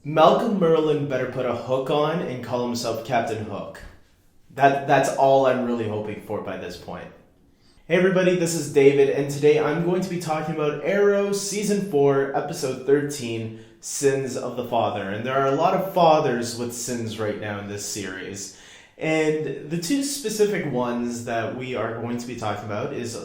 Malcolm Merlin better put a hook on and call himself Captain Hook. That's all I'm really hoping for by this point. Hey everybody, this is David, and today I'm going to be talking about Arrow Season 4, Episode 13, Sins of the Father. And there are a lot of fathers with sins right now in this series. And the two specific ones that we are going to be talking about is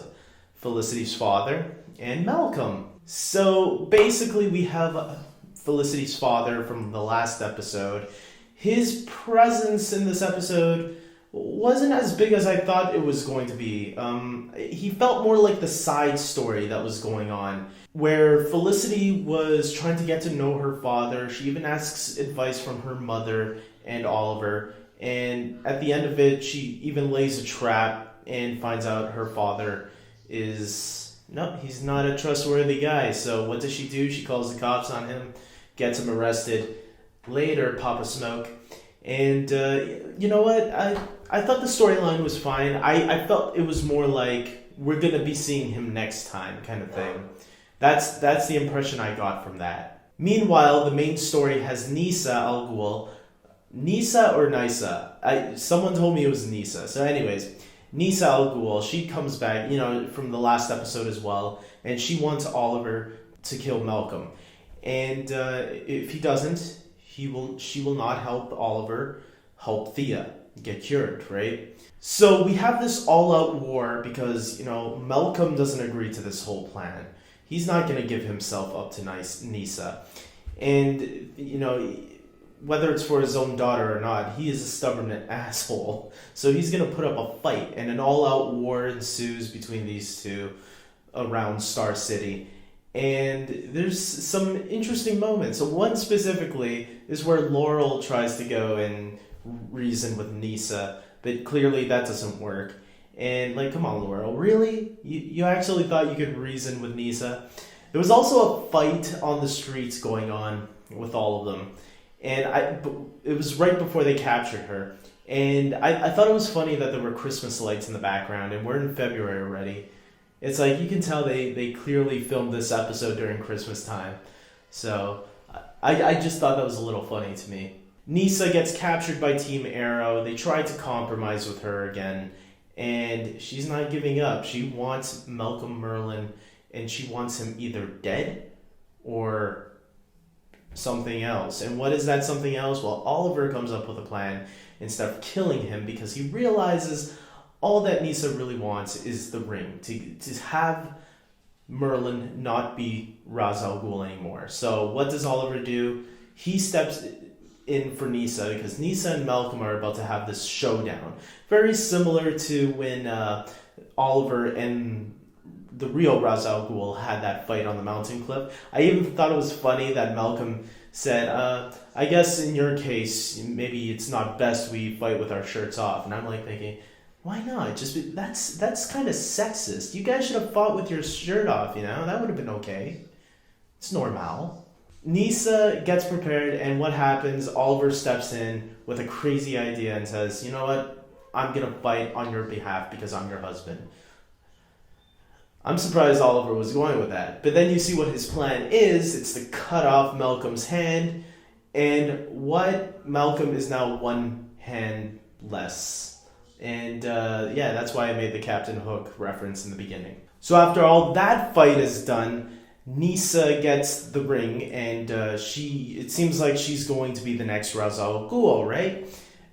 Felicity's father and Melcolm. So basically we have Felicity's father from the last episode. His presence in this episode wasn't as big as I thought it was going to be. He felt more like the side story that was going on, where Felicity was trying to get to know her father. She even asks advice from her mother and Oliver, and at the end of it, she even lays a trap and finds out her father he's not a trustworthy guy. So what does she do? She calls the cops on him, gets him arrested. Later, Papa Smoke. And you know what? I thought the storyline was fine. I felt it was more like we're going to be seeing him next time kind of thing. That's the impression I got from that. Meanwhile, the main story has Nyssa Al Ghul. Nyssa or Nyssa? Someone told me it was Nyssa. So anyways, Nyssa Al Ghul, she comes back, from the last episode as well. And she wants Oliver to kill Melcolm. And if he doesn't, she will not help Oliver help Thea get cured, right? So we have this all-out war because, Melcolm doesn't agree to this whole plan. He's not going to give himself up to Nyssa. And, whether it's for his own daughter or not, he is a stubborn asshole. So he's going to put up a fight, and an all-out war ensues between these two around Star City. And there's some interesting moments. So one specifically is where Laurel tries to go and reason with Nyssa, but clearly that doesn't work. And come on, Laurel, really? You actually thought you could reason with Nyssa? There was also a fight on the streets going on with all of them. And it was right before they captured her. And I thought it was funny that there were Christmas lights in the background, and we're in February already. It's like you can tell they clearly filmed this episode during Christmas time. So I just thought that was a little funny to me. Nyssa gets captured by Team Arrow. They try to compromise with her again. And she's not giving up. She wants Malcolm Merlin, and she wants him either dead or something else. And what is that something else? Well, Oliver comes up with a plan instead of killing him because he realizes all that Nyssa really wants is the ring, to have Merlin not be Ra's al Ghul anymore. So what does Oliver do? He steps in for Nyssa because Nyssa and Malcolm are about to have this showdown. Very similar to when Oliver and the real Ra's al Ghul had that fight on the mountain cliff. I even thought it was funny that Malcolm said, I guess in your case, maybe it's not best we fight with our shirts off. And I'm thinking, why not? That's kind of sexist. You guys should have fought with your shirt off, That would have been okay. It's normal. Nyssa gets prepared, and what happens? Oliver steps in with a crazy idea and says, you know what? I'm going to fight on your behalf because I'm your husband. I'm surprised Oliver was going with that. But then you see what his plan is. It's to cut off Malcolm's hand. And what? Malcolm is now one hand less. And that's why I made the Captain Hook reference in the beginning. So after all that fight is done, Nyssa gets the ring, and it seems like she's going to be the next Ra's al Ghul, right?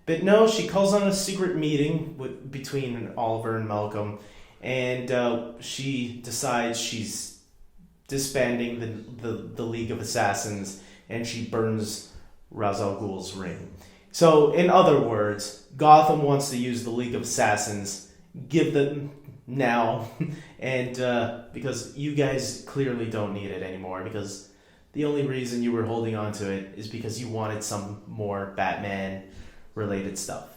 But no, she calls on a secret meeting between Oliver and Malcolm, and she decides she's disbanding the League of Assassins, and she burns Ra's al Ghul's ring. So, in other words, Gotham wants to use the League of Assassins, give them now, and because you guys clearly don't need it anymore, because the only reason you were holding on to it is because you wanted some more Batman-related stuff.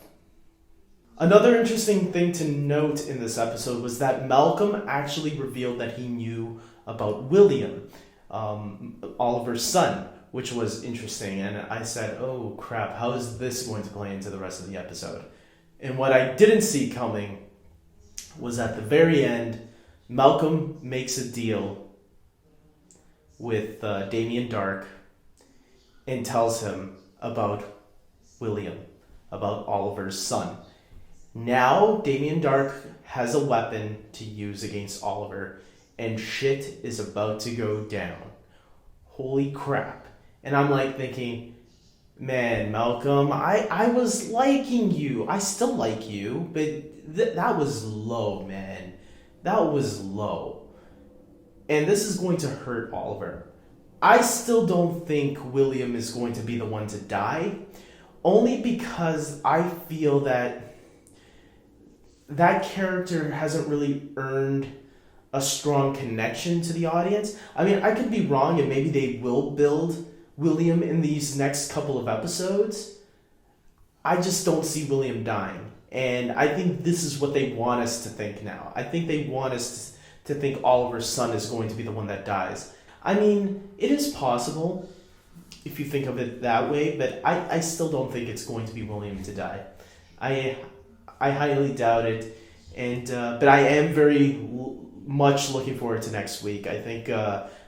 Another interesting thing to note in this episode was that Malcolm actually revealed that he knew about William, Oliver's son, which was interesting. And I said, oh crap, how is this going to play into the rest of the episode? And what I didn't see coming was at the very end, Melcolm makes a deal with Damien Dark, and tells him about William, about Oliver's son. Now Damien Darhk has a weapon to use against Oliver, and shit is about to go down. Holy crap. And I'm like thinking, man, Melcolm, I was liking you. I still like you, but that was low, man. That was low. And this is going to hurt Oliver. I still don't think William is going to be the one to die, only because I feel that character hasn't really earned a strong connection to the audience. I mean, I could be wrong, and maybe they will build William in these next couple of episodes. I just don't see William dying. And I think this is what they want us to think now. I think they want us to think Oliver's son is going to be the one that dies. I mean, it is possible if you think of it that way, but I still don't think it's going to be William to die. I highly doubt it. And but I am very much looking forward to next week. I think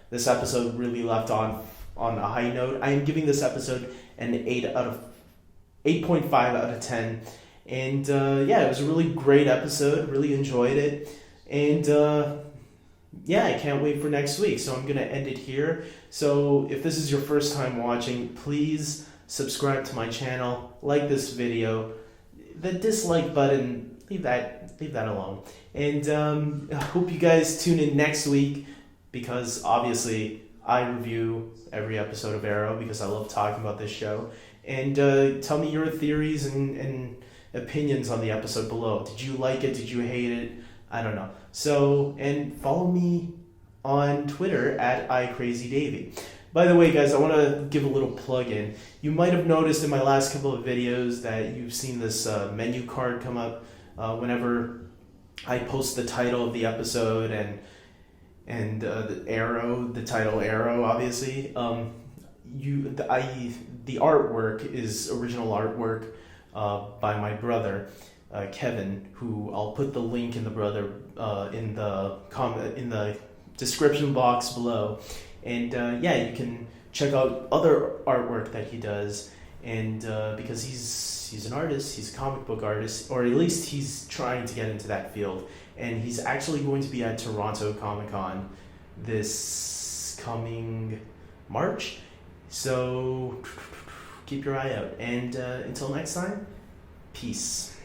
this episode really left on a high note. I am giving this episode an 8.5 out of 10. And yeah, it was a really great episode. Really enjoyed it. And yeah, I can't wait for next week. So I'm going to end it here. So if this is your first time watching, please subscribe to my channel, like this video. The dislike button, leave that alone. And I hope you guys tune in next week, because obviously I review every episode of Arrow because I love talking about this show. And tell me your theories and opinions on the episode below. Did you like it? Did you hate it? I don't know. So, and follow me on Twitter at iCrazyDavy. By the way, guys, I want to give a little plug in. You might have noticed in my last couple of videos that you've seen this menu card come up whenever I post the title of the episode and the arrow, the title Arrow, obviously. The artwork is original artwork by my brother, Kevin, who I'll put the link in the description box below. And yeah, you can check out other artwork that he does, and because he's an artist, he's a comic book artist, or at least he's trying to get into that field. And he's actually going to be at Toronto Comic Con this coming March. So keep your eye out. And until next time, peace.